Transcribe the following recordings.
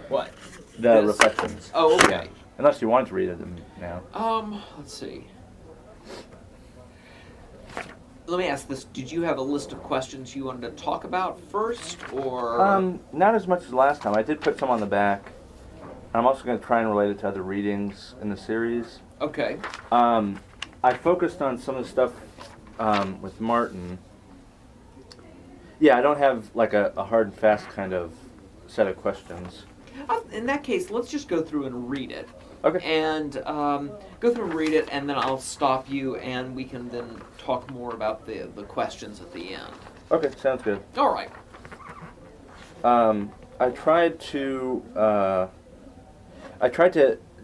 What? The This? reflections. Oh, okay. Yeah. Unless you wanted to read them now. Let's see. Let me ask this. Did you have a list of questions you wanted to talk about first, or? Not as much as last time. I did put some on the back. I'm also going to try and relate it to other readings in the series. Okay. I focused on some of the stuff with Martin. Yeah, I don't have like a hard and fast kind of set of questions. In that case, let's just go through and read it. Okay. And go through and read it, and then I'll stop you, and we can then talk more about the questions at the end. Okay, sounds good. All right. I tried to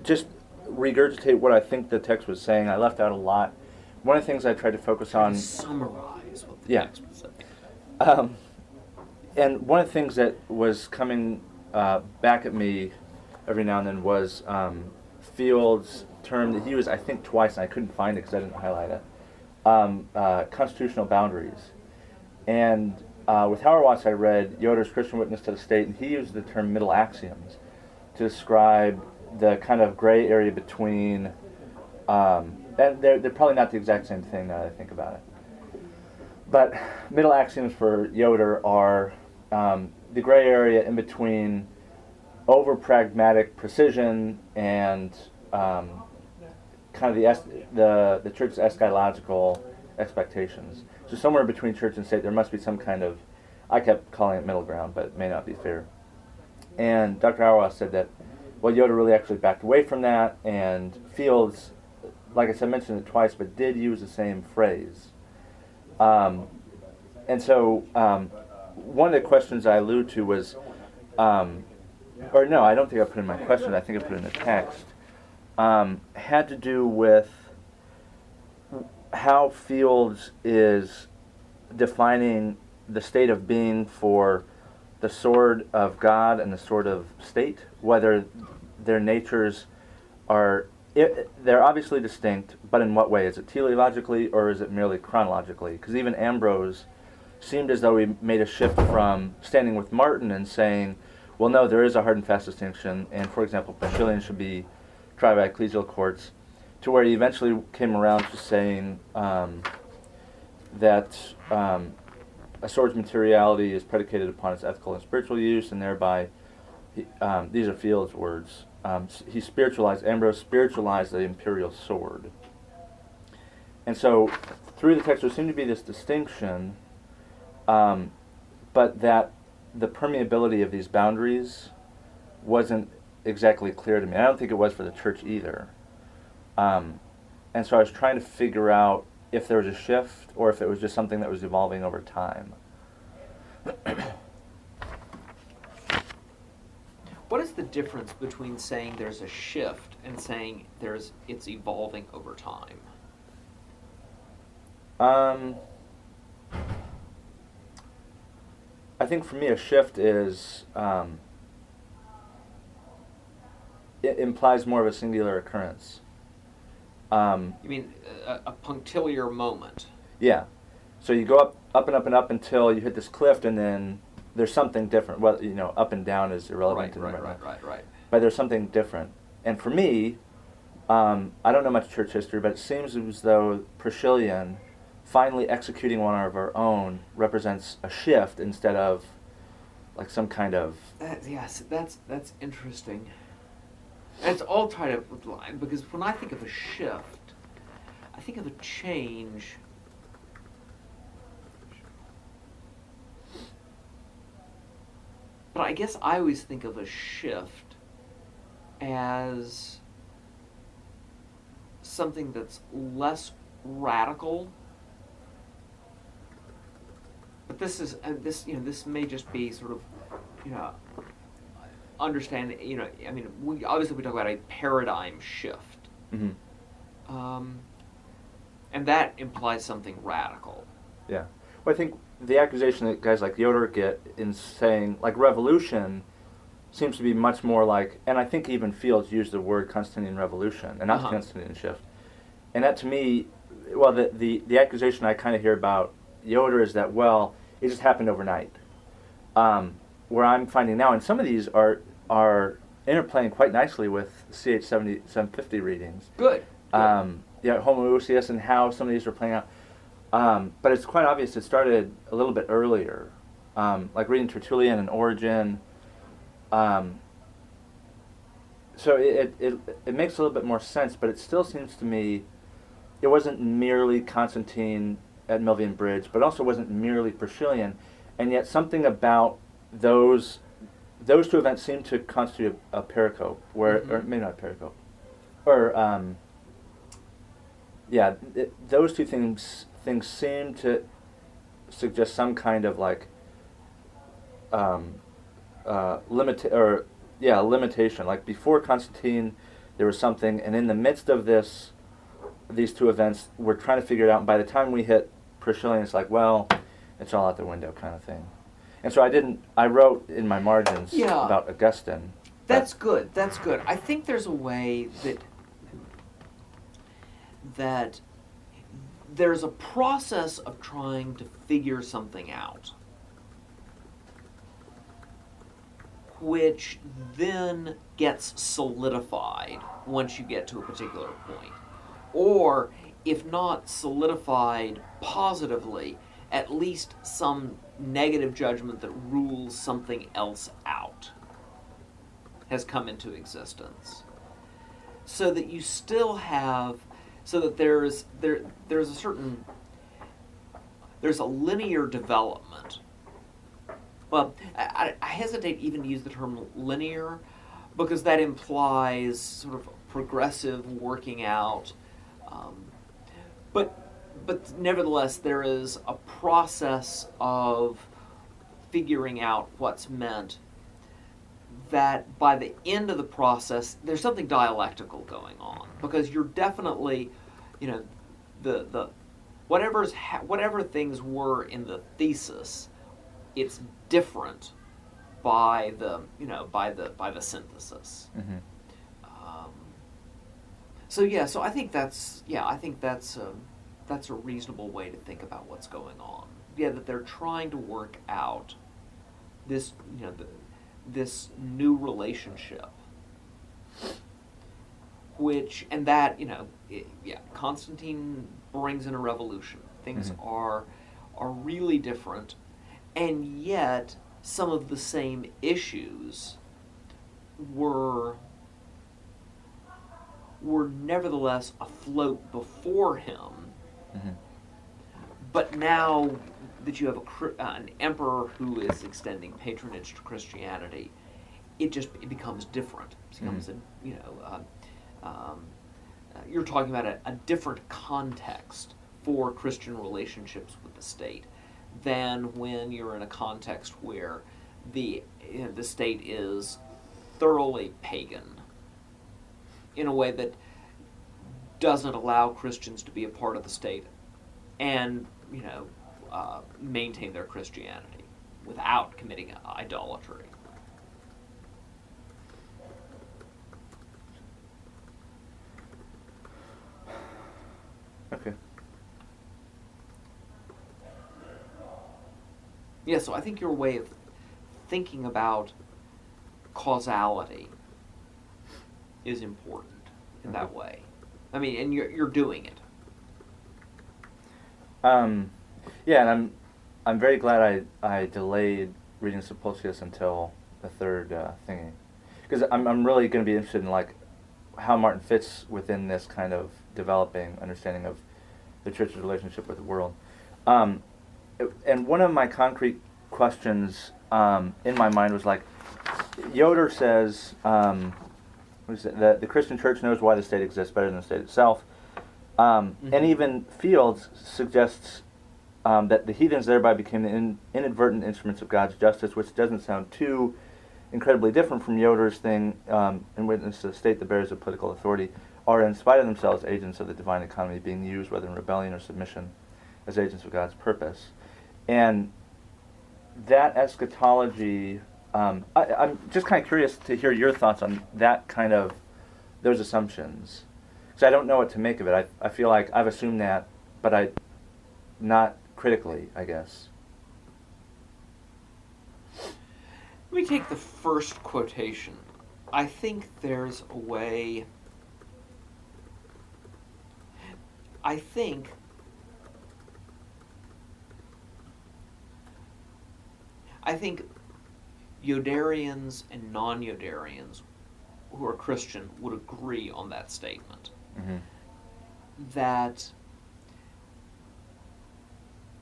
just regurgitate what I think the text was saying. I left out a lot. One of the things I tried to focus on. Summarize what the Yeah. text was saying. And one of the things that was coming back at me every now and then was Field's term that he used, I think, twice, and I couldn't find it because I didn't highlight it. Constitutional boundaries. And with Hauerwas, I read Yoder's Christian Witness to the State, and he used the term middle axioms to describe the kind of gray area between, and they're probably not the exact same thing now that I think about it. But middle axioms for Yoder are the gray area in between over-pragmatic precision and kind of the church's eschatological expectations. So somewhere between church and state, there must be some kind of, I kept calling it middle ground, but it may not be fair. And Dr. Hauerwas said that, well, Yoder really actually backed away from that, and Fields, like I said, mentioned it twice, but did use the same phrase. And so one of the questions I allude to was, or no, I don't think I put in my question, I think I put it in the text, had to do with how Fields is defining the state of being for the sword of God and the sword of state, whether their natures are, they're obviously distinct, but in what way? Is it teleologically or is it merely chronologically? Because even Ambrose seemed as though he made a shift from standing with Martin and saying, well, no, there is a hard and fast distinction, and for example, Priscillian should be tried by ecclesial courts, to where he eventually came around to saying that a sword's materiality is predicated upon its ethical and spiritual use, and thereby, these are Field's words, Ambrose spiritualized the imperial sword. And so, through the text, there seemed to be this distinction, but that the permeability of these boundaries wasn't exactly clear to me. I don't think it was for the church either. And so I was trying to figure out if there was a shift or if it was just something that was evolving over time. What is the difference between saying there's a shift and saying it's evolving over time? I think for me a shift is, it implies more of a singular occurrence. You mean a punctiliar moment? Yeah. So you go up and up and up until you hit this cliff, and then there's something different. Well, up and down is irrelevant to them right. But there's something different. And for me, I don't know much church history, but it seems as though Priscillian finally executing one of our own represents a shift instead of like some kind of... Yes, that's interesting. And it's all tied up with line, because when I think of a shift, I think of a change. But I guess I always think of a shift as something that's less radical. But this may just be sort of, understand, we talk about a paradigm shift. Mm-hmm. And that implies something radical. Yeah. Well, I think the accusation that guys like Yoder get in saying, like, revolution seems to be much more like, and I think even Fields used the word Constantinian revolution and not Constantinian shift. And that to me, well, the accusation I kind of hear about Yoder is that, well, it just happened overnight. Where I'm finding now, and some of these are are interplaying quite nicely with CH 750 readings. Good. Homoousius and how some of these are playing out. But it's quite obvious it started a little bit earlier, like reading Tertullian and Origen. So it makes a little bit more sense, but it still seems to me it wasn't merely Constantine at Milvian Bridge, but also wasn't merely Priscillian, and yet something about those two events seem to constitute a pericope, where or maybe not a pericope, or those two things seem to suggest some kind of like limitation. Like before Constantine, there was something, and in the midst of these two events, we're trying to figure it out. And by the time we hit Priscillian, it's like, well, it's all out the window kind of thing. And so I wrote in my margins about Augustine. That's good. That's good. I think there's a way that there's a process of trying to figure something out, which then gets solidified once you get to a particular point. Or, if not solidified positively, at least some negative judgment that rules something else out has come into existence. So that you still have, so that there's a linear development. Well, I hesitate even to use the term linear, because that implies sort of progressive working out. But nevertheless, there is a process of figuring out what's meant that by the end of the process, there's something dialectical going on. Because you're definitely, the whatever things were in the thesis, it's different by the synthesis. Mm-hmm. So I think that's a reasonable way to think about what's going on. Yeah, that they're trying to work out this this new relationship, Constantine brings in a revolution. Things are really different, and yet some of the same issues were nevertheless afloat before him. Mm-hmm. But now that you have an emperor who is extending patronage to Christianity, it becomes different. It becomes you're talking about a different context for Christian relationships with the state than when you're in a context where the state is thoroughly pagan in a way that doesn't allow Christians to be a part of the state and maintain their Christianity without committing idolatry. Okay. Yeah, so I think your way of thinking about causality is important in that way. I mean, and you're doing it. Yeah, and I'm very glad I delayed reading Sulpicius until the third thingy, because I'm really going to be interested in like how Martin fits within this kind of developing understanding of the Church's relationship with the world. And one of my concrete questions in my mind was like, Yoder says that the Christian Church knows why the state exists better than the state itself. And even Fields suggests that the heathens thereby became the inadvertent instruments of God's justice, which doesn't sound too incredibly different from Yoder's thing, in witness to the state that bears of political authority are in spite of themselves agents of the divine economy, being used whether in rebellion or submission as agents of God's purpose. And that eschatology, I'm just kind of curious to hear your thoughts on that kind of, those assumptions. Because I don't know what to make of it. I feel like I've assumed that, but not critically, I guess. Let me take the first quotation. I think there's a way. I think Yodarians and non-Yodarians who are Christian would agree on that statement. Mm-hmm. That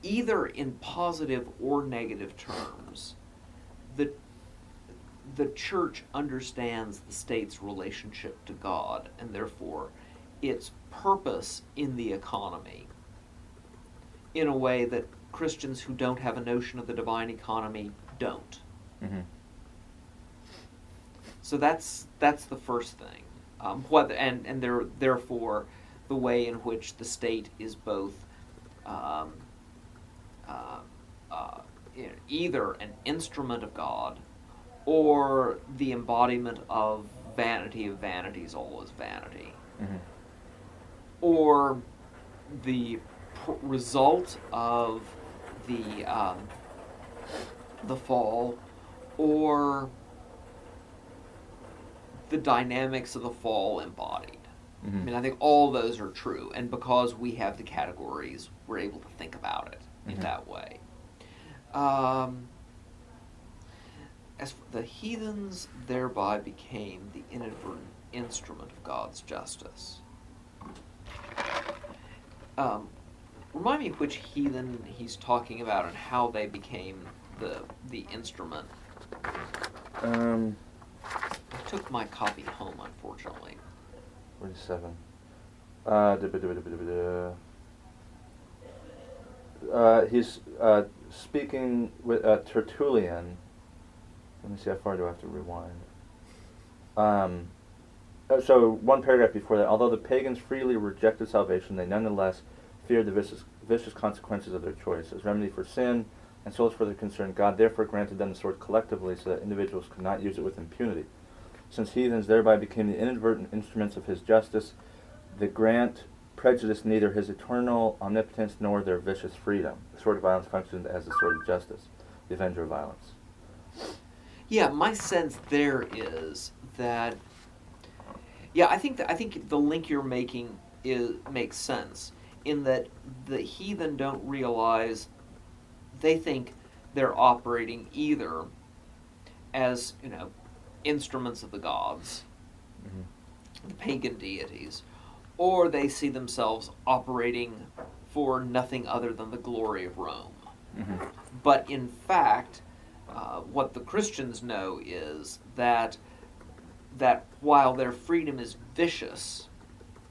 either in positive or negative terms, the church understands the state's relationship to God and therefore its purpose in the economy in a way that Christians who don't have a notion of the divine economy don't. Mm-hmm. So that's the first thing. Therefore, the way in which the state is both um, either an instrument of God or the embodiment of vanities, all is vanity, Mm-hmm. or the result of the fall, or the dynamics of the fall embodied. Mm-hmm. I mean, I think all those are true, and because we have the categories, we're able to think about it in Mm-hmm. that way. As for the heathens thereby became the inadvertent instrument of God's justice. Remind me which heathen he's talking about and how they became the instrument. I took my copy home, unfortunately. 47. He's speaking with Tertullian. Let me see, how far do I have to rewind? So one paragraph before that, although the pagans freely rejected salvation, they nonetheless feared the vicious consequences of their choice. As remedy for sin and souls for their concern, God therefore granted them the sword collectively so that individuals could not use it with impunity. Since heathens thereby became the inadvertent instruments of his justice, the grant prejudiced neither his eternal omnipotence nor their vicious freedom. The sword of violence functioned as the sword of justice, the avenger of violence. Yeah, my sense there is that. Yeah, I think the link you're making makes sense in that the heathen don't realize. They think they're operating either as instruments of the gods, Mm-hmm. the pagan deities, or they see themselves operating for nothing other than the glory of Rome. Mm-hmm. But in fact, what the Christians know is that while their freedom is vicious,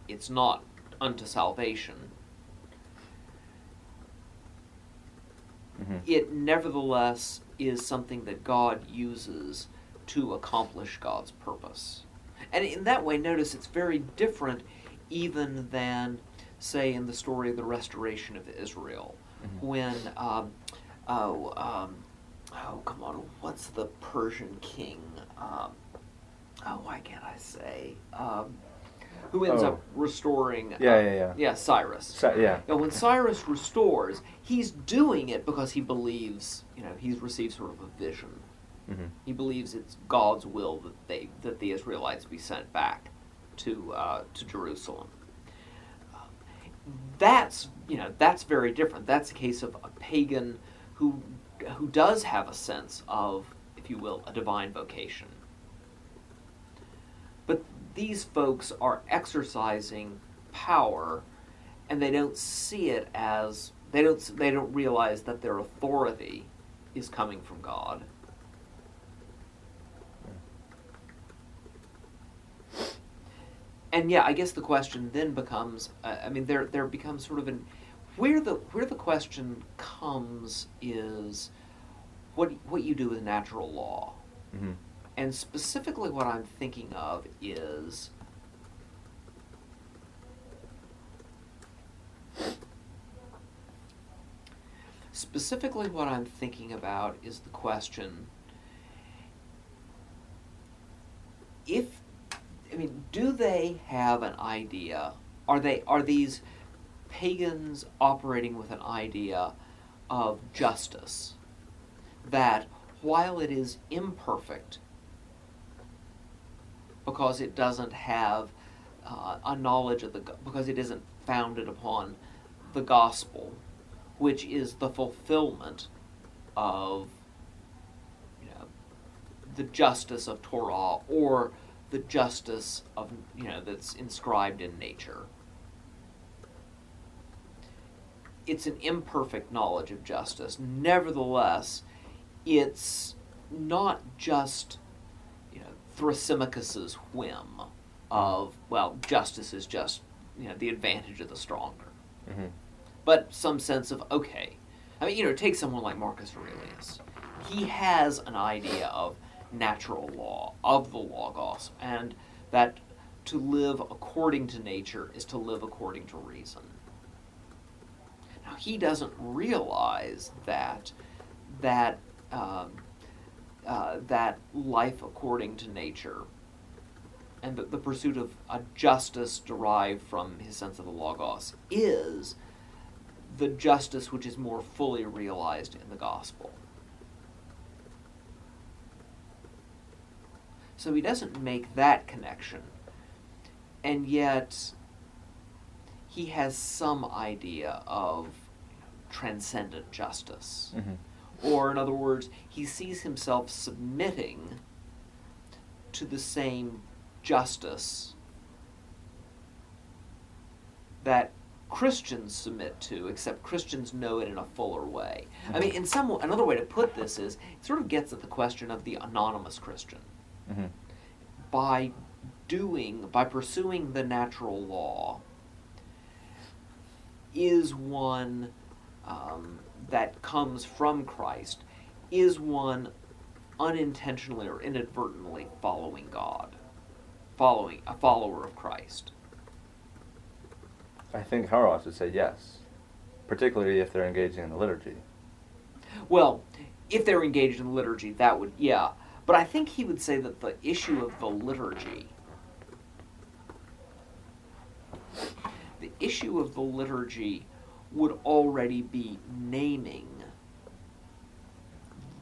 it's not unto salvation. Mm-hmm. It nevertheless is something that God uses to accomplish God's purpose. And in that way, notice it's very different even than, say, in the story of the restoration of Israel, Mm-hmm. when, come on, what's the Persian king? Why can't I say? Who ends up restoring? Yeah. Cyrus. Yeah. When Cyrus restores, he's doing it because he believes, he's received sort of a vision. Mm-hmm. He believes it's God's will that the Israelites be sent back to Jerusalem. That's very different. That's a case of a pagan who does have a sense of, if you will, a divine vocation. But these folks are exercising power, and they don't see it as they don't realize that their authority is coming from God. And yeah, I guess the question then becomes, there becomes sort of where the question comes is what you do with natural law. Mm-hmm. And specifically what I'm thinking of is the question, do they have an idea? Are these pagans operating with an idea of justice? That while it is imperfect, because it doesn't have a knowledge of because it isn't founded upon the gospel, which is the fulfillment of, you know, the justice of Torah, or the justice of, that's inscribed in nature. It's an imperfect knowledge of justice. Nevertheless, it's not just, Thrasymachus's whim of, well, justice is just, the advantage of the stronger. Mm-hmm. But some sense of, okay. I mean, take someone like Marcus Aurelius. He has an idea of natural law, of the Logos, and that to live according to nature is to live according to reason. Now, he doesn't realize that life according to nature and the pursuit of a justice derived from his sense of the Logos is the justice which is more fully realized in the gospel. So he doesn't make that connection, and yet he has some idea of transcendent justice. Mm-hmm. Or, in other words, he sees himself submitting to the same justice that Christians submit to, except Christians know it in a fuller way. Mm-hmm. I mean, another way to put this is, it sort of gets at the question of the anonymous Christian. Mm-hmm. By pursuing the natural law, is one that comes from Christ, is one unintentionally or inadvertently following God, a follower of Christ? I think Hauerwas would say yes, particularly if they're engaging in the liturgy. Well, if they're engaged in the liturgy, that would, yeah. But I think he would say that the issue of the liturgy would already be naming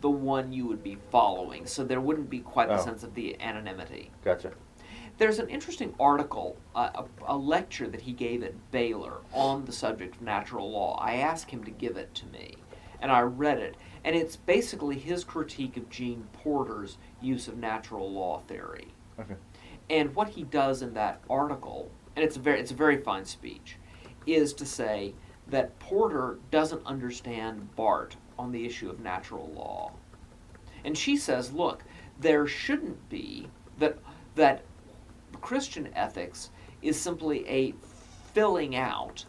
the one you would be following, so there wouldn't be quite the sense of the anonymity. Gotcha. There's an interesting article, a lecture that he gave at Baylor on the subject of natural law. I asked him to give it to me, and I read it, and it's basically his critique of Gene Porter's use of natural law theory. Okay. And what he does in that article, and it's a very fine speech, is to say that Porter doesn't understand Barth on the issue of natural law. And she says, look, there shouldn't be that Christian ethics is simply a filling out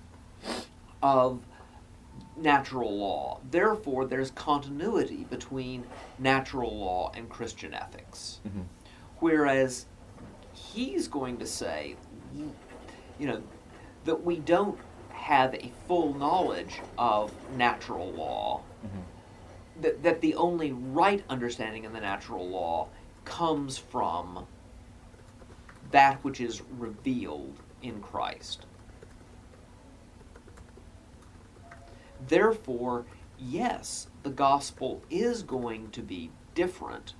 of natural law. Therefore, there's continuity between natural law and Christian ethics. Mm-hmm. Whereas he's going to say, that we don't have a full knowledge of natural law, mm-hmm. that the only right understanding of the natural law comes from that which is revealed in Christ. Therefore, yes, the gospel is going to be different,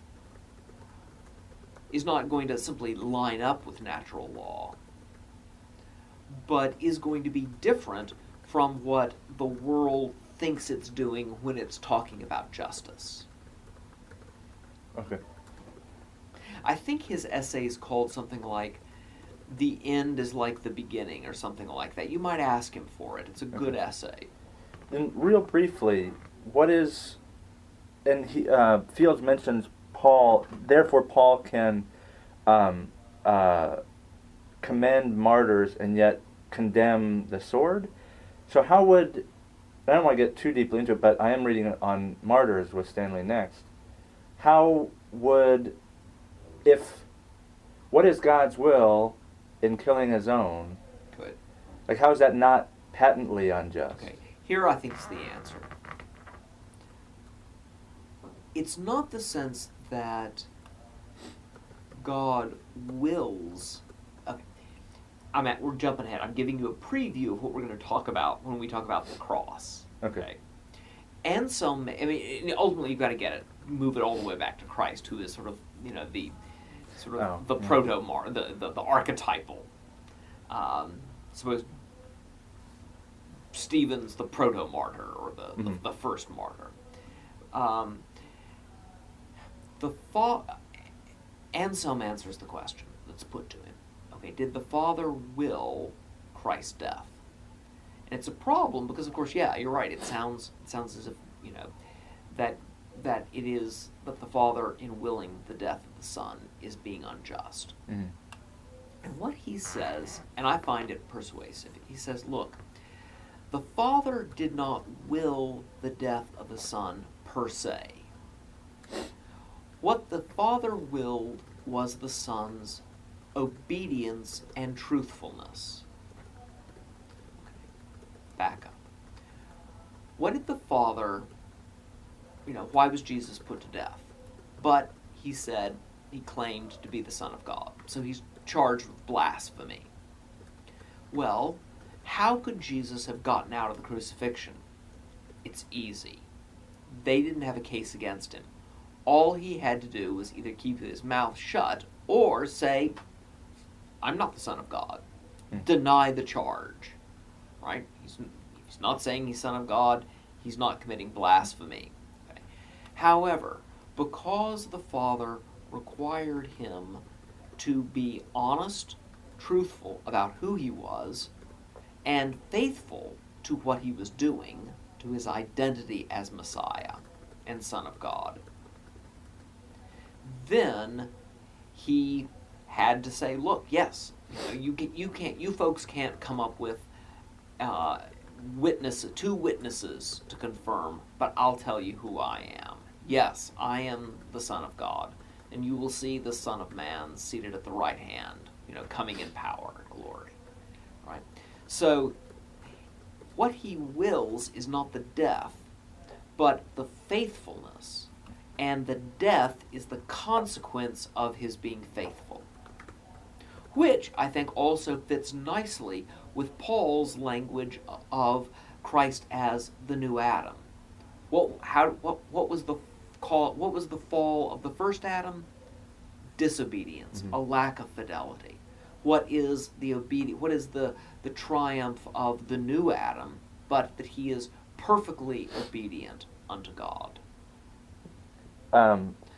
is not going to simply line up with natural law, but is going to be different from what the world thinks it's doing when it's talking about justice. Okay. I think his essay is called something like "The End is Like the Beginning" or something like that. You might ask him for it. It's a good essay. And real briefly, what is, and he, Fields mentions Paul, therefore Paul can commend martyrs and yet condemn the sword. So how would, I don't want to get too deeply into it, but I am reading on martyrs with Stanley next. How would, what is God's will in killing his own? Good. Like, how is that not patently unjust? Okay. Here I think is the answer. It's not the sense that God wills. Okay. We're jumping ahead. I'm giving you a preview of what we're going to talk about when we talk about the cross. Okay. Anselm, ultimately you've got to get it. move it all the way back to Christ, who is sort of, the sort of the yeah. proto-martyr, the archetypal. Suppose Stephen's the proto-martyr, or the first martyr. Anselm answers the question that's put to him. Okay, did the Father will Christ's death? And it's a problem because, of course, yeah, you're right. It sounds as if that it is that the Father, in willing the death of the Son, is being unjust. Mm-hmm. And what he says, and I find it persuasive, he says, look, the Father did not will the death of the Son per se. What the Father willed was the Son's obedience and truthfulness. Back up. What did the Father, why was Jesus put to death? But he said he claimed to be the Son of God. So he's charged with blasphemy. Well, how could Jesus have gotten out of the crucifixion? It's easy. They didn't have a case against him. All he had to do was either keep his mouth shut or say, I'm not the Son of God. Deny the charge. Right? He's not saying he's Son of God. He's not committing blasphemy. Okay. However, because the Father required him to be honest, truthful about who he was, and faithful to what he was doing, to his identity as Messiah and Son of God, then he had to say, look, yes, you folks can't come up with two witnesses to confirm, but I'll tell you who I am. Yes, I am the Son of God, and you will see the Son of Man seated at the right hand, coming in power and glory. Right? So, what he wills is not the death, but the faithfulness. And the death is the consequence of his being faithful. Which, I think, also fits nicely with Paul's language of Christ as the new Adam. What was the fall of the first Adam? Disobedience, a lack of fidelity. What is the triumph of the new Adam, but that he is perfectly obedient unto God.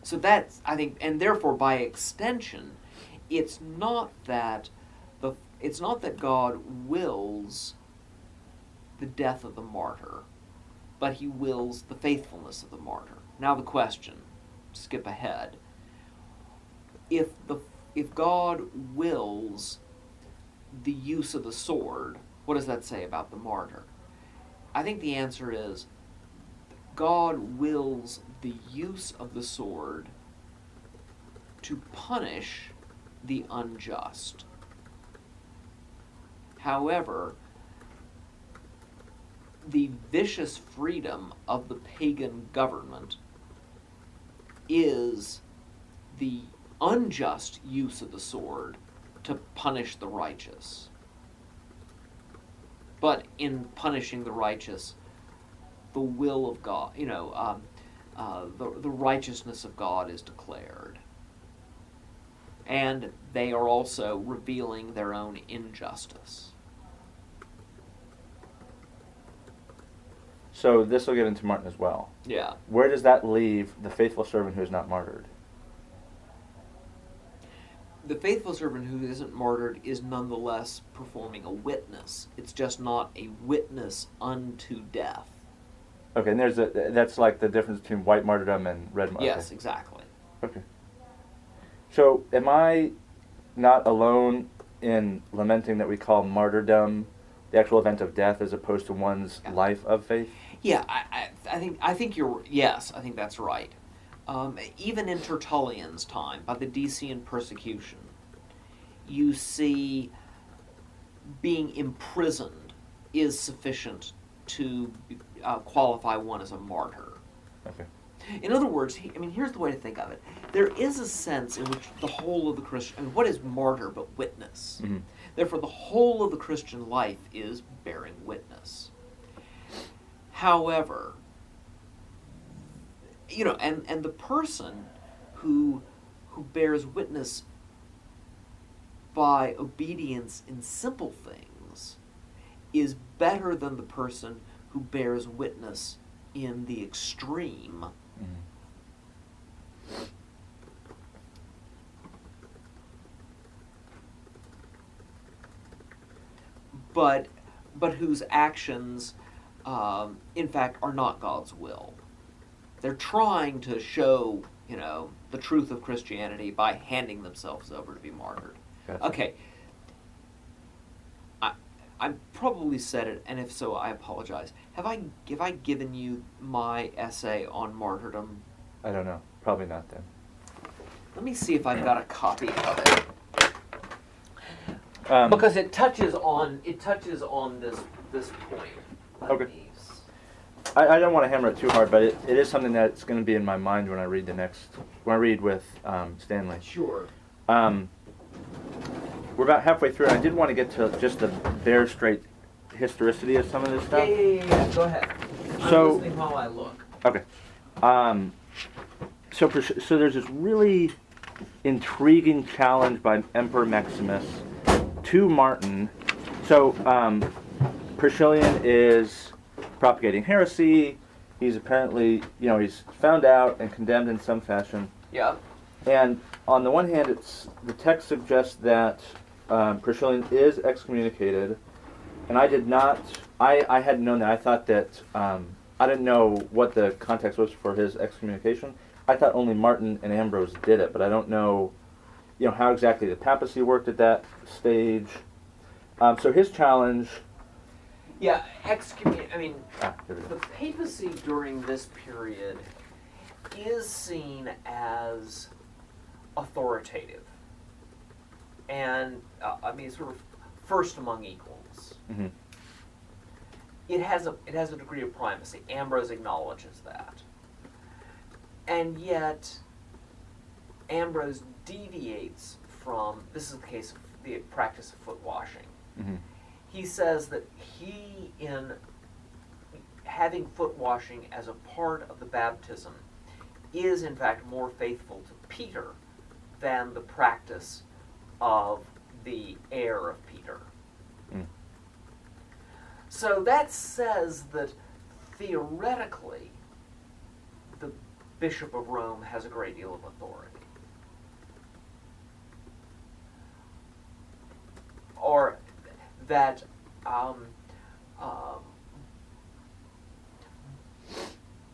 So that's, I think, and therefore by extension, it's not that God wills the death of the martyr, but he wills the faithfulness of the martyr. Now the question, skip ahead. If God wills the use of the sword, what does that say about the martyr? I think the answer is God wills the use of the sword to punish the unjust. However, the vicious freedom of the pagan government is the unjust use of the sword to punish the righteous. But in punishing the righteous, the will of God, the righteousness of God is declared. And they are also revealing their own injustice. So this will get into Martin as well. Yeah. Where does that leave the faithful servant who is not martyred? The faithful servant who isn't martyred is nonetheless performing a witness. It's just not a witness unto death. Okay, and that's like the difference between white martyrdom and red martyrdom. Yes, exactly. Okay. So am I not alone in lamenting that we call martyrdom the actual event of death as opposed to one's life of faith? Yeah, I think you're. Yes, I think that's right. Even in Tertullian's time, by the Decian persecution, you see being imprisoned is sufficient to qualify one as a martyr. Okay. In other words, here's the way to think of it. There is a sense in which the whole of the Christian... what is martyr but witness? Mm-hmm. Therefore, the whole of the Christian life is bearing witness. However, and the person who bears witness by obedience in simple things is better than the person who bears witness in the extreme. Mm-hmm. But whose actions, in fact, are not God's will. They're trying to show, the truth of Christianity by handing themselves over to be martyred. Gotcha. Okay. I probably said it, and if so, I apologize. Have I given you my essay on martyrdom? I don't know. Probably not then. Let me see if I've got a copy of it. Um, Because it touches on this point. Okay. I don't want to hammer it too hard, but it is something that's going to be in my mind when I read with Stanley. Sure. We're about halfway through, and I did want to get to just the bare straight historicity of some of this stuff. Yeah. Go ahead. I'm So- listening while I look. Okay. So there's this really intriguing challenge by Emperor Maximus to Martin. So Priscillian is propagating heresy. He's apparently, he's found out and condemned in some fashion. Yeah. And on the one hand, the text suggests that Priscillian is excommunicated, and I hadn't known that. I thought that, I didn't know what the context was for his excommunication. I thought only Martin and Ambrose did it, but I don't know, how exactly the papacy worked at that stage. So his challenge... Yeah, here we the go. papacy during this period is seen as authoritative, and sort of first among equals. Mm-hmm. It has a degree of primacy. Ambrose acknowledges that, and yet Ambrose deviates from. This is the case of the practice of foot washing. Mm-hmm. He says that he, in having foot washing as a part of the baptism, is in fact more faithful to Peter than the practice of the heir of Peter. Mm. So that says that theoretically the Bishop of Rome has a great deal of authority. Or that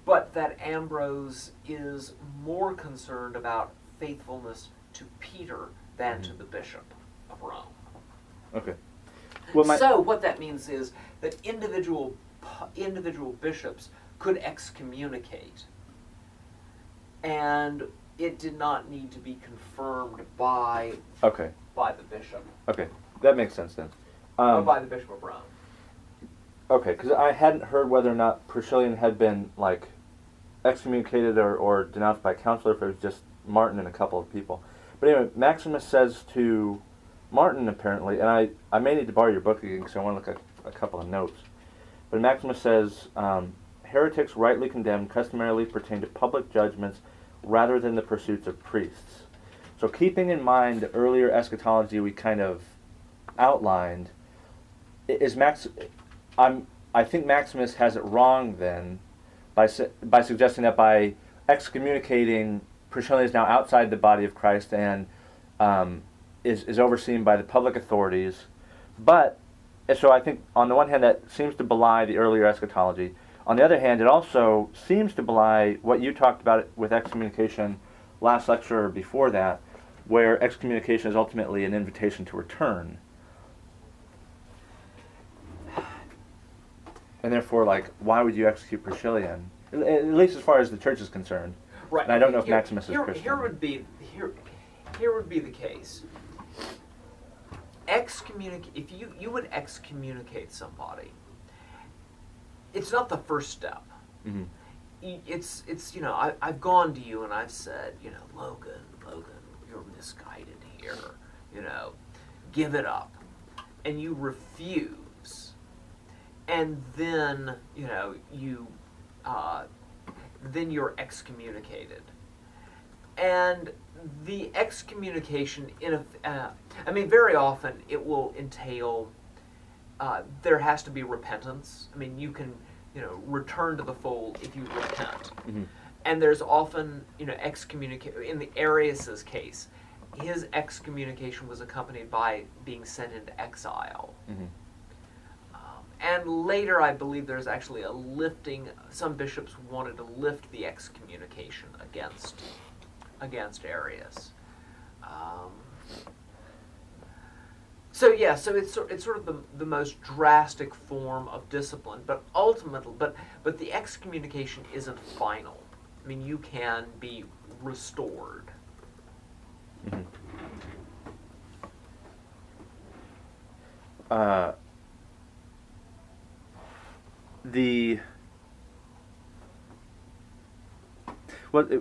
but that Ambrose is more concerned about faithfulness to Peter than to the Bishop of Rome. Okay. So what that means is that individual bishops could excommunicate, and it did not need to be confirmed by Okay. the bishop. Okay. That makes sense then. Or by the Bishop of Rome. Okay, because I hadn't heard whether or not Priscillian had been, excommunicated or denounced by a council, or if it was just Martin and a couple of people. But anyway, Maximus says to Martin, apparently, and I may need to borrow your book again because I want to look at a couple of notes. But Maximus says, heretics rightly condemned customarily pertain to public judgments rather than the pursuits of priests. So keeping in mind the earlier eschatology we kind of outlined, I think Maximus has it wrong then by suggesting that by excommunicating, Priscillian is now outside the body of Christ and is overseen by the public authorities. But so I think on the one hand that seems to belie the earlier eschatology. On the other hand, it also seems to belie what you talked about with excommunication last lecture or before that, where excommunication is ultimately an invitation to return. And therefore, why would you execute Priscillian? At least as far as the church is concerned. Right. And I don't know if Maximus is Christian. Here would be the case. If you would excommunicate somebody, it's not the first step. Mm-hmm. It's I've gone to you and I've said, Logan, you're misguided here. Give it up, and you refuse, and then then you're excommunicated. And the excommunication, very often it will entail, there has to be repentance. I mean, you can, return to the fold if you repent. Mm-hmm. And there's often, excommunication. In the Arius's case, his excommunication was accompanied by being sent into exile. Mm-hmm. And later, I believe there's actually a lifting. Some bishops wanted to lift the excommunication against Arius. So it's sort of the most drastic form of discipline, but ultimately, but the excommunication isn't final. I mean, you can be restored. Mm-hmm.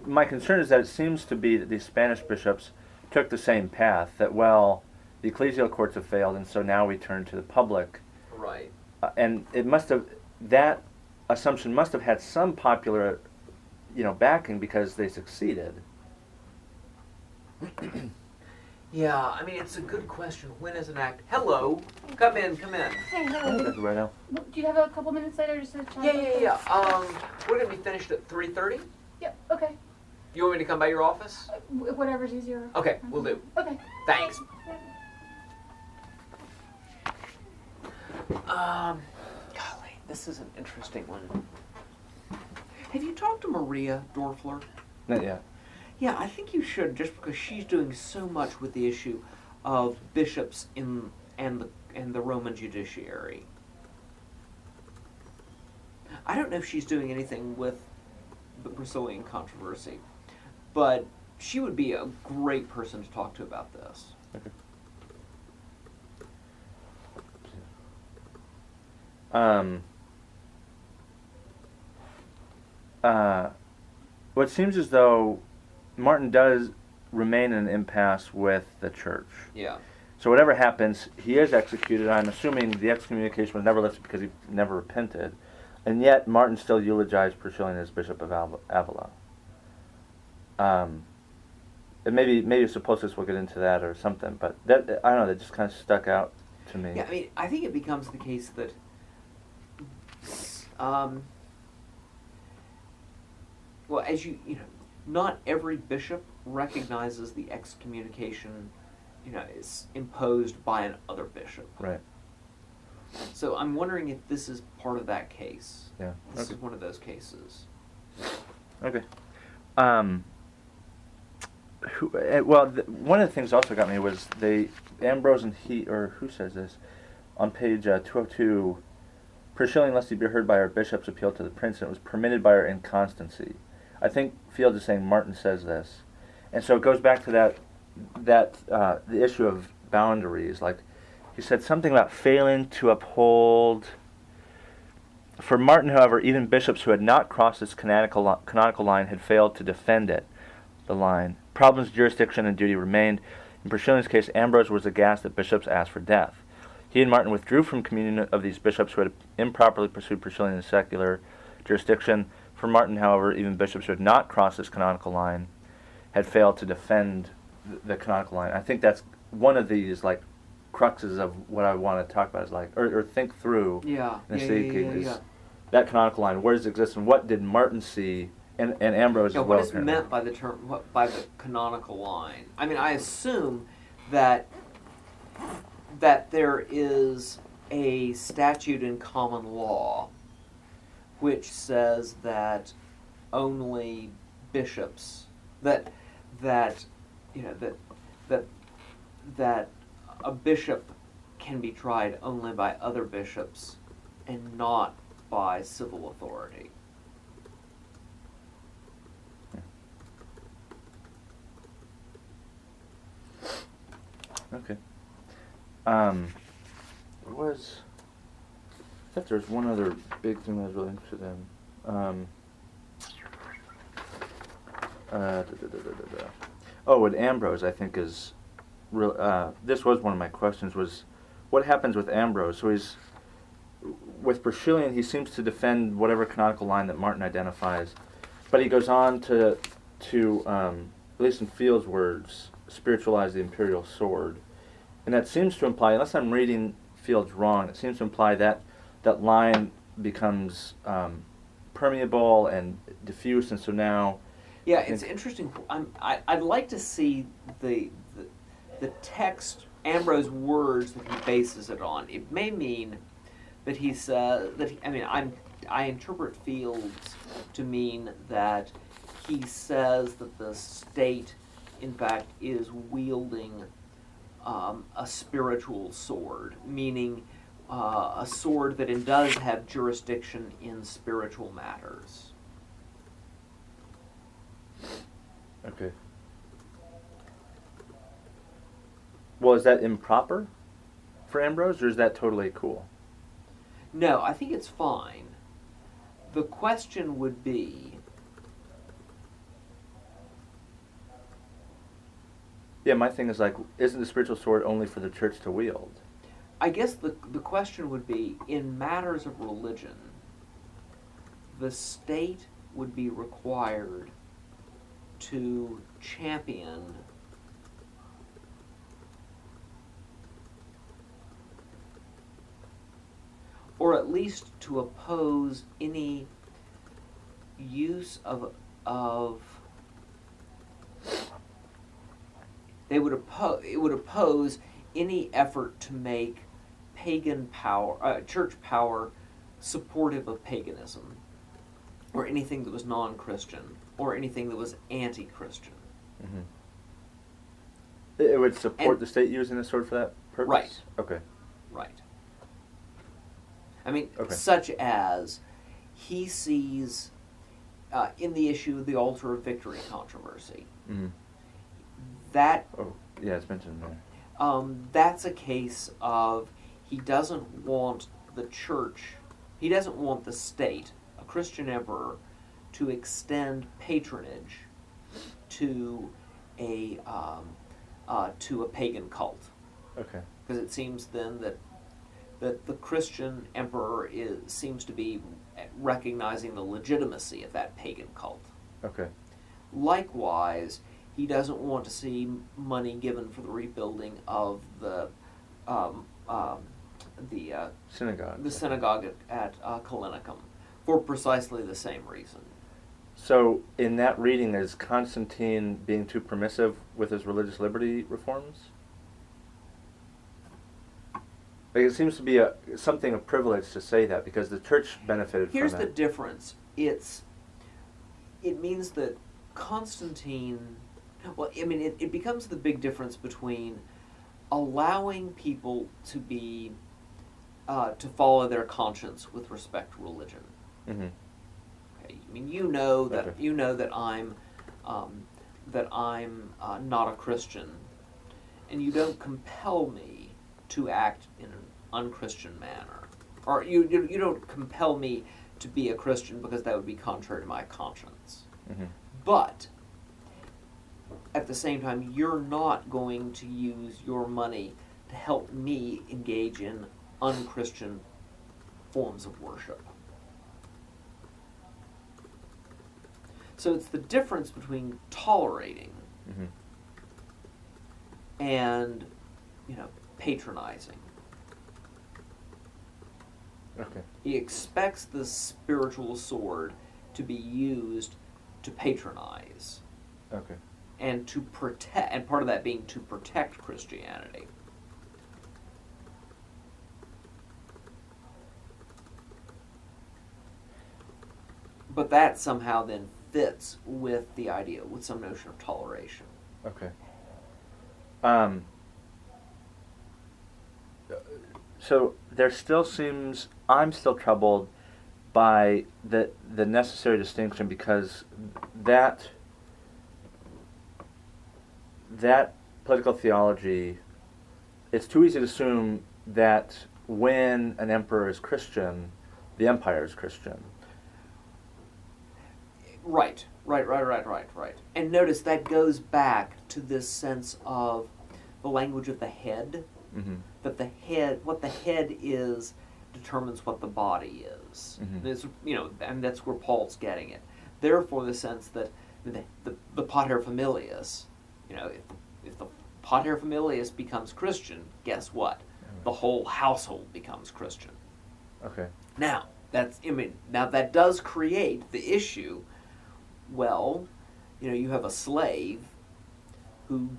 My concern is that it seems to be that these Spanish bishops took the same path, that, the ecclesial courts have failed, and so now we turn to the public. Right. And that assumption must have had some popular, backing because they succeeded. Yeah, I mean, it's a good question. When is an act? Hello. Come in. Hey, Right now. do you have a couple minutes later just to chat? Yeah. We're going to be finished at 3:30. Yep, okay. You want me to come by your office? Whatever's easier. Okay, we'll do. Okay. Thanks. Golly, this is an interesting one. Have you talked to Maria Dorfler? Not yet. Yeah, I think you should, just because she's doing so much with the issue of bishops and the Roman judiciary. I don't know if she's doing anything with the Brazilian controversy, but she would be a great person to talk to about this. Okay. Well, it seems as though Martin does remain in an impasse with the church. Yeah. So whatever happens, he is executed. I'm assuming the excommunication was never lifted because he never repented. And yet, Martin still eulogized Priscillian as Bishop of Avila. And maybe Supposius will get into that or something, but that, I don't know, that just kind of stuck out to me. Yeah, I mean, I think it becomes the case that as not every bishop recognizes the excommunication, is imposed by another bishop. Right. So I'm wondering if this is part of that case. Yeah. This Okay. is one of those cases. Okay. One of the things also got me was Ambrose and who says this? On page 202, Priscillian, lest he be heard by our bishops, appealed to the prince, and it was permitted by our inconstancy. I think Field is saying Martin says this. And so it goes back to the issue of boundaries. Like, he said something about failing to uphold. For Martin, however, even bishops who had not crossed this canonical line had failed to defend the line. Problems, jurisdiction, and duty remained. In Priscillian's case, Ambrose was aghast that bishops asked for death. He and Martin withdrew from communion of these bishops who had improperly pursued Priscillian secular jurisdiction. For Martin, however, even bishops who had not crossed this canonical line had failed to defend the canonical line. I think that's one of these cruxes of what I want to talk about, is or think through. Yeah. That canonical line, where does it exist, and what did Martin see, and Ambrose as well. What is meant by the term, by the canonical line? I mean, I assume that there is a statute in common law which says that only bishops that a bishop can be tried only by other bishops and not by civil authority. Okay. I thought there was one other big thing I was really interested in. With Ambrose, I think is real. This was one of my questions: was what happens with Ambrose? So with Priscillian, he seems to defend whatever canonical line that Martin identifies, But he goes on to at least in Field's words, spiritualize the imperial sword. And that seems to imply, unless I'm reading Field's wrong, it seems to imply that that line becomes permeable and diffuse, and so now... Yeah, it's interesting. I'd like to see the text, Ambrose words that he bases it on. It may mean that he says that I interpret Fields to mean that he says that the state, in fact, is wielding a spiritual sword, meaning a sword that does have jurisdiction in spiritual matters. Okay. Well, is that improper for Ambrose, or is that totally cool? No, I think it's fine. The question would be... Yeah, my thing is like, isn't the spiritual sword only for the church to wield? I guess the question would be, in matters of religion, the state would be required to champion or at least to oppose any use of it would oppose any effort to make pagan power, church power, supportive of paganism, or anything that was non-Christian, or anything that was anti-Christian. Mm-hmm. It would support the state using the sword for that purpose? Right. Okay. Right. I mean, Okay. such as he sees in the issue of the altar of victory controversy. Mm-hmm. That Oh, yeah, it's mentioned there. that's a case of he doesn't want the church, he doesn't want the state, a Christian emperor, to extend patronage to a pagan cult. Okay. Because it seems then that the Christian emperor seems to be recognizing the legitimacy of that pagan cult. Okay. Likewise, he doesn't want to see money given for the rebuilding of the Synagogue. the synagogue at Kalinicum for precisely the same reason. So, in that reading, is Constantine being too permissive with his religious liberty reforms? Like, it seems to be something of privilege to say that, because the church benefited Here's from the it. difference. It means that Constantine, well, I mean, it becomes the big difference between allowing people to be to follow their conscience with respect to religion. Mm-hmm. Okay, I mean, you know that Okay. I'm not a Christian, and you don't compel me to act in an unchristian manner, or you don't compel me to be a Christian because that would be contrary to my conscience. Mm-hmm. But at the same time, you're not going to use your money to help me engage in unchristian forms of worship. So it's the difference between tolerating Mm-hmm. and, patronizing. Okay. He expects the spiritual sword to be used to patronize Okay. and to protect, and part of that being to protect Christianity. But that somehow then fits with the idea, with some notion of toleration. Okay. So there still seems, I'm still troubled by the necessary distinction, because that political theology, it's too easy to assume that when an emperor is Christian, the empire is Christian. Right. And notice that goes back to this sense of the language of the head, Mm-hmm. that what the head is determines what the body is. Mhm. This, and that's where Paul's getting it. therefore the sense that the paterfamilias, if the paterfamilias becomes Christian, guess what? The whole household becomes Christian. Okay. Now, now that does create the issue. Well, you have a slave who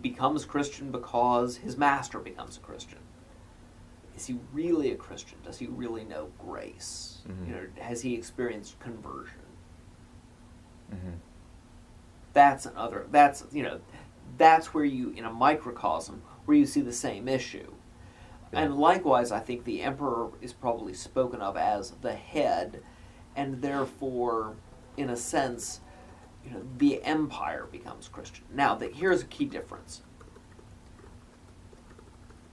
becomes Christian because his master becomes a Christian. Is he really a Christian? Does he really know grace? Mm-hmm. Has he experienced conversion? Mm-hmm. That's where you, in a microcosm, where you see the same issue. Yeah. And likewise, I think the emperor is probably spoken of as the head, and therefore, in a sense, the empire becomes Christian. Now, here's a key difference.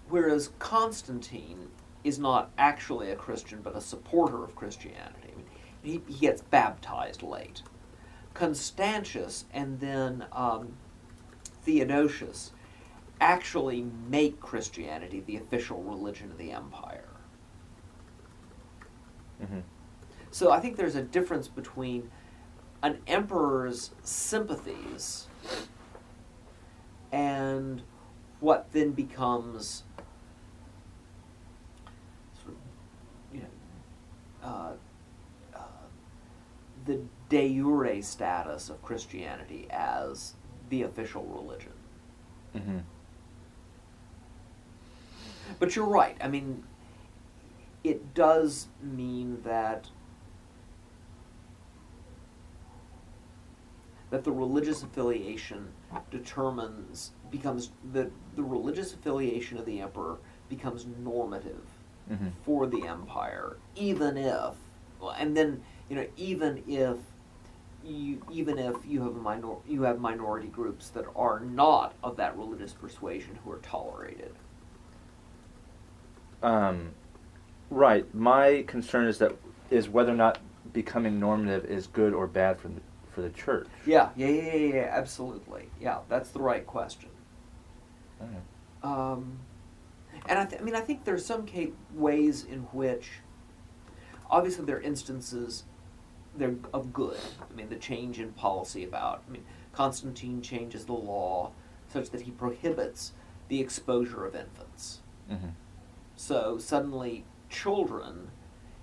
Whereas Constantine is not actually a Christian, but a supporter of Christianity. He gets baptized late. Constantius and then Theodosius actually make Christianity the official religion of the empire. Mm-hmm. So I think there's a difference between an emperor's sympathies and what then becomes sort of, the de jure status of Christianity as the official religion. Mm-hmm. But you're right. It does mean that the religious affiliation becomes the religious affiliation of the emperor becomes normative Mm-hmm. for the empire, even if you have minority groups that are not of that religious persuasion who are tolerated. Right. My concern is whether or not becoming normative is good or bad for the church. Yeah, absolutely. Yeah, that's the right question. Okay. And I think there's some ways in which, obviously, there are instances they're of good. The change in policy Constantine changes the law such that he prohibits the exposure of infants. Mm-hmm. So suddenly, children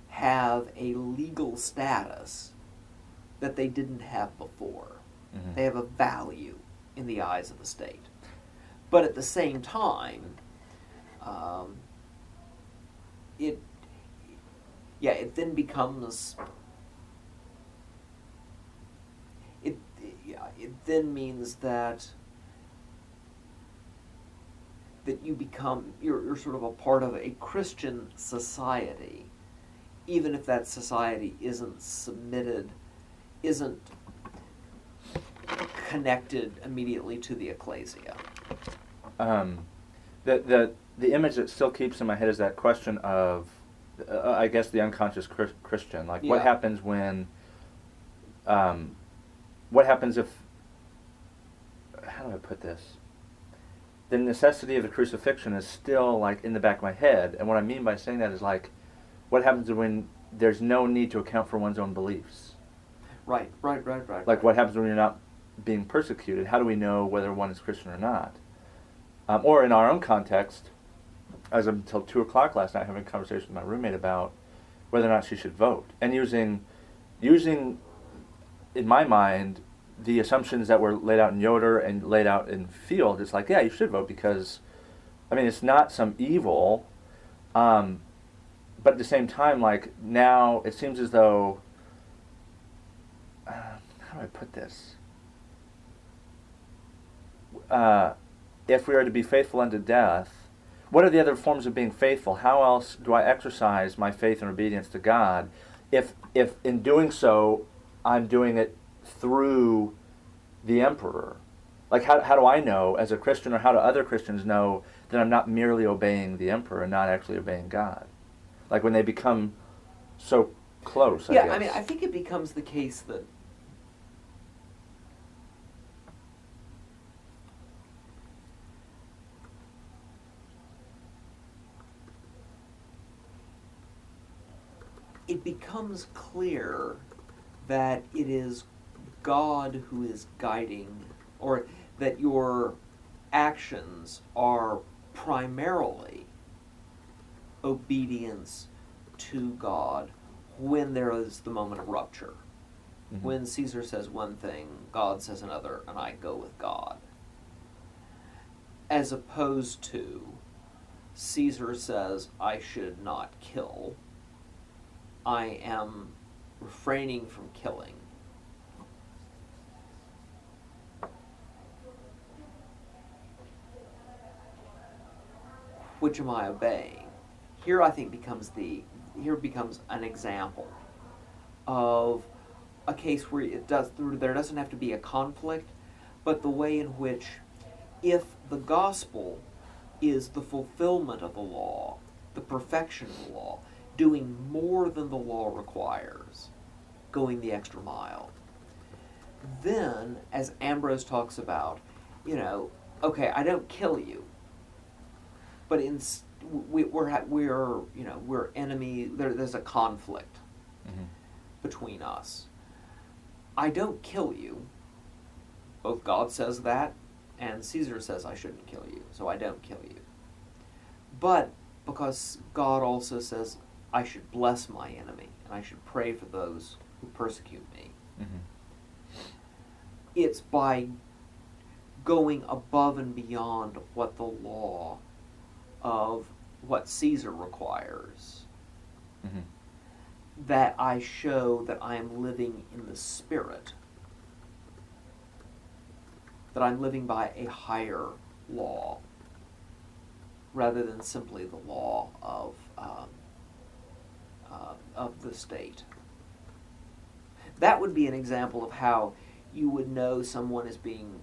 have a legal status that they didn't have before. Mm-hmm. They have a value in the eyes of the state. But at the same time, it then becomes. It then means that you're sort of a part of a Christian society, even if that society isn't connected immediately to the ecclesia. The image that still keeps in my head is that question of, I guess, the unconscious Christian. Like, what happens when, what happens if, how do I put this? The necessity of the crucifixion is still, like, in the back of my head. And what I mean by saying that is, like, what happens when there's no need to account for one's own beliefs? Right. Like, what happens when you're not being persecuted? How do we know whether one is Christian or not? Or in our own context, I was up until 2 o'clock last night having a conversation with my roommate about whether or not she should vote. And using in my mind, the assumptions that were laid out in Yoder and laid out in Field, it's like, yeah, you should vote because, it's not some evil, but at the same time, like, now it seems as though, how do I put this? If we are to be faithful unto death, what are the other forms of being faithful? How else do I exercise my faith and obedience to God if in doing so, I'm doing it through the emperor? Like, how do I know as a Christian, or how do other Christians know that I'm not merely obeying the emperor and not actually obeying God? Like, when they become so close, I guess. I think it becomes the case that it becomes clear that it is God who is guiding, or that your actions are primarily obedience to God when there is the moment of rupture. Mhm. When Caesar says one thing, God says another, and I go with God. As opposed to Caesar says, I should not kill. I am refraining from killing. Which am I obeying? Here I think becomes an example of a case where there doesn't have to be a conflict, but the way in which, if the gospel is the fulfillment of the law, the perfection of the law, doing more than the law requires, going the extra mile, then, as Ambrose talks about, okay, I don't kill you, but we're enemy. There's a conflict Mhm. between us. I don't kill you. Both God says that, and Caesar says I shouldn't kill you, so I don't kill you. But because God also says I should bless my enemy, and I should pray for those who persecute me. Mhm. It's by going above and beyond what the law of what Caesar requires Mhm. that I show that I am living in the Spirit, that I'm living by a higher law rather than simply the law of the state. That would be an example of how you would know someone is being,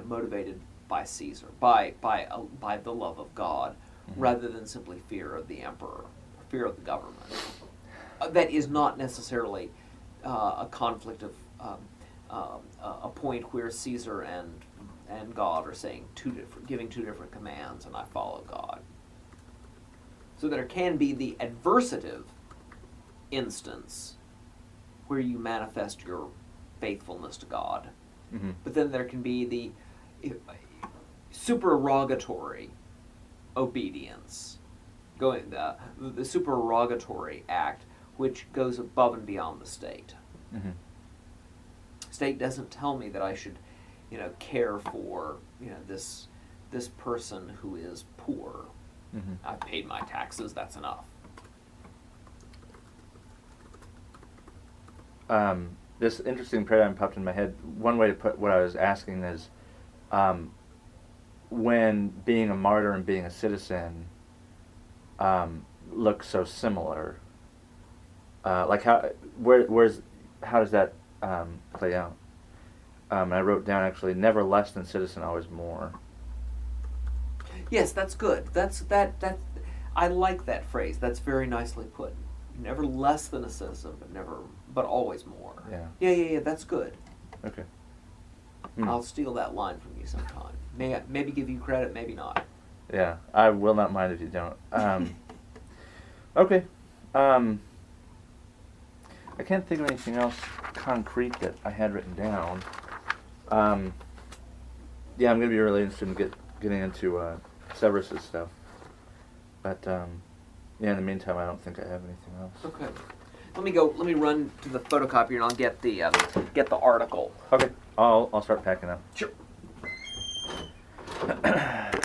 motivated by Caesar, by the love of God, Mhm. rather than simply fear of the emperor, fear of the government. That is not necessarily a conflict of a point where Caesar and God are saying giving two different commands, and I follow God. So there can be the adversative instance where you manifest your faithfulness to God, Mhm. but then there can be the supererogatory obedience, going the supererogatory act, which goes above and beyond the state. Mhm. State doesn't tell me that I should, care for, this person who is poor. Mhm. I've paid my taxes. That's enough. This interesting paradigm popped in my head. One way to put what I was asking is, when being a martyr and being a citizen look so similar, like how does that play out? And I wrote down actually, never less than citizen, always more. Yes, that's good. That. I like that phrase. That's very nicely put. Never less than a citizen, but always more. Yeah. Yeah. That's good. Okay. I'll steal that line from you sometime. Maybe give you credit, maybe not. Yeah, I will not mind if you don't. Okay. I can't think of anything else concrete that I had written down. Yeah, I'm gonna be really interested in getting into Severus's stuff. But yeah, in the meantime, I don't think I have anything else. Okay. Let me run to the photocopier and I'll get the article. Okay, I'll start packing up. Sure.